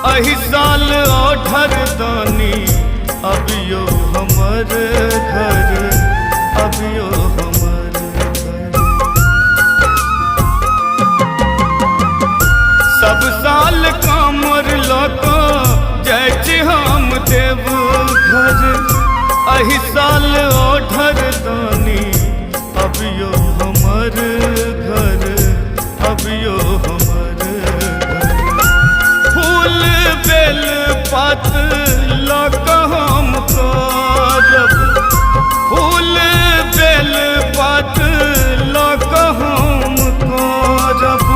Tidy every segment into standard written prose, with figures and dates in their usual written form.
अही साल ओढ़र दानी अबियो हमर घर, अबियो हमर घर। सब साल कामर लको जय छी हम देव घर, अही साल ओढ़र दानी अबियो हमर घर, अबियो हमर घर। फूल बेल पात लक हम करब, फूल बेल पात लक हम करब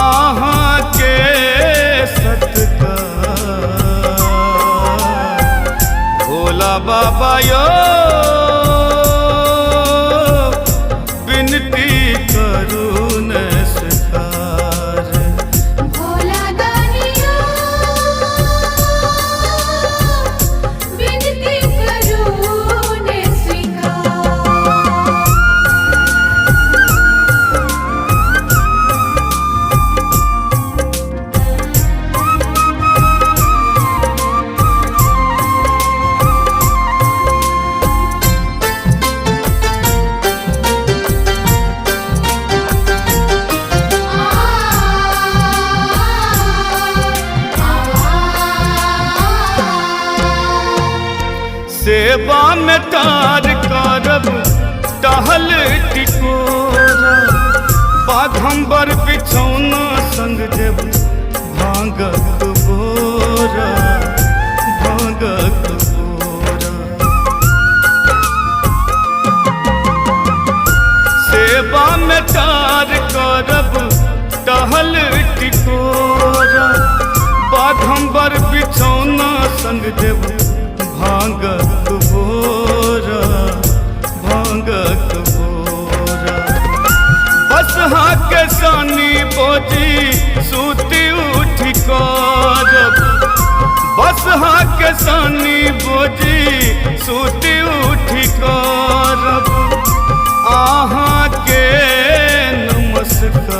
अहाँ के सत्कार। भोला बाबा यो विनती करू न स्वीकार। भोला दानिया विनती करू ने स्वीकार। सेवा में तार करब टहल टिकोरा, बाघम्बर बिछौना संग देव भांगक बोरा, भांगक बोरा। सेवा में तार करब टहल टिकोरा, बाघम्बर बिछौना संग देव भांगक बोरा, भांगक बोरा। बसहा के सानी बोझी सूती उठी करब, बसहा के सानी बोझी सूती उठी करब अहाँ के नमस्कार।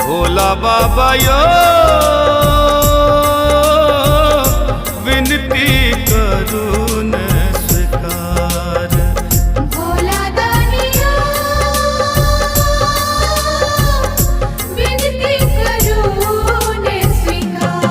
भोला बाबा यो विनती करू न स्वीकार। भोला दानिया विनती करू ने स्वीकार।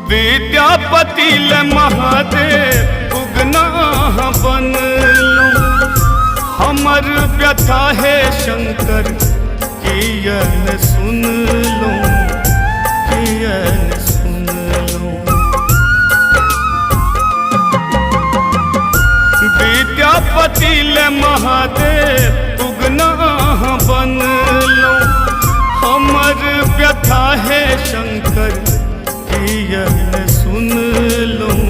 विद्यापति ल महादेव उगना बनलूं, हमर व्यथा है शंकर कियन सुन लूं, कियन सुन लूं। विद्यापति ल महादेव उगना बनलूं, हमर व्यथा है शंकर कियन सुन लूं,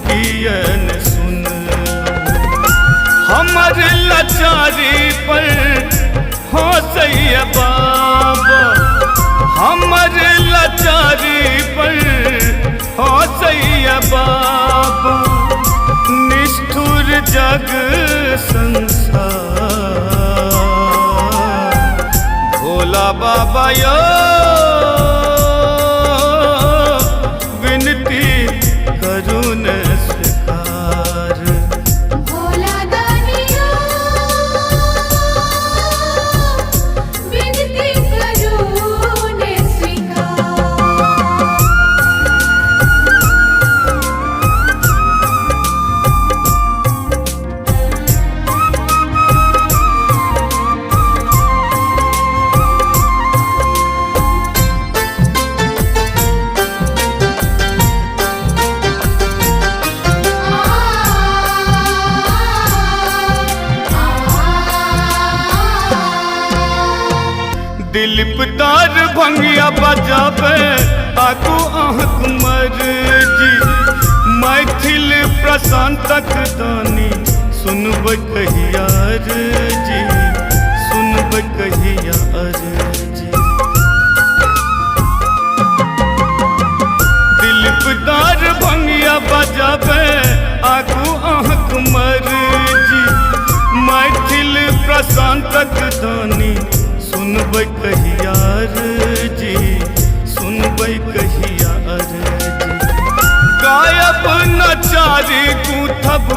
कियन सुन लूं। हमर लाचारी पर हंसैया बाबा, हमर लाचारी पर हंसैया बाबा। निष्ठुर जग संसार। भोला बाबा यो करू न स्वीकार। भोला दानिया विनती करू ने स्वीकार। दिलीप तार भंगिया बजावे आगू अहक मर्जी मैथिल प्रशांतक दानी सुनब कहिया अर्जी सुनब कहिया अर्जी दिलदार भंगिया बजाबे आगू अहक मर्जी मैथिल प्रशांतक दानी सुनब कहिया अर्जी सुनब कहिया अर्जी गायब नचारी गूथब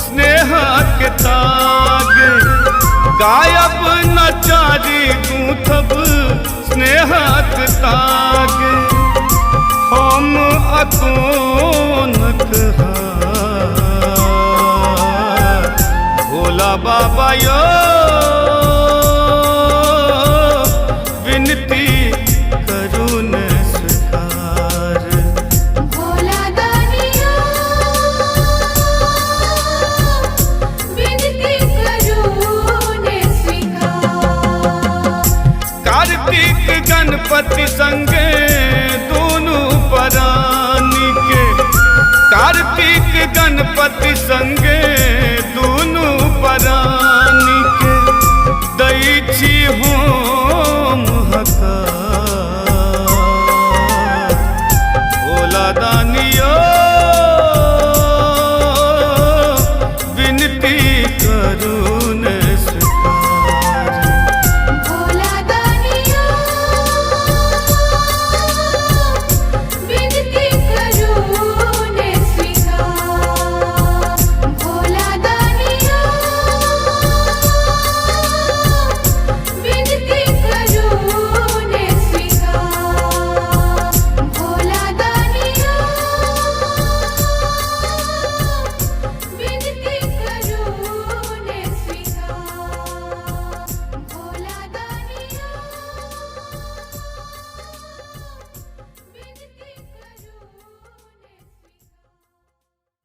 स्नेह के तागे गायब नचारी गूथब स्नेह के तागे हम अकोनक भोला बाबा यो विनती करुण स्वीकार भोला दानिया विनती करुण स्वीकार कार्तिक गणपति संगे दोनों परानी के कार्तिक गणपति संगे दोनों परानी के दै छी हो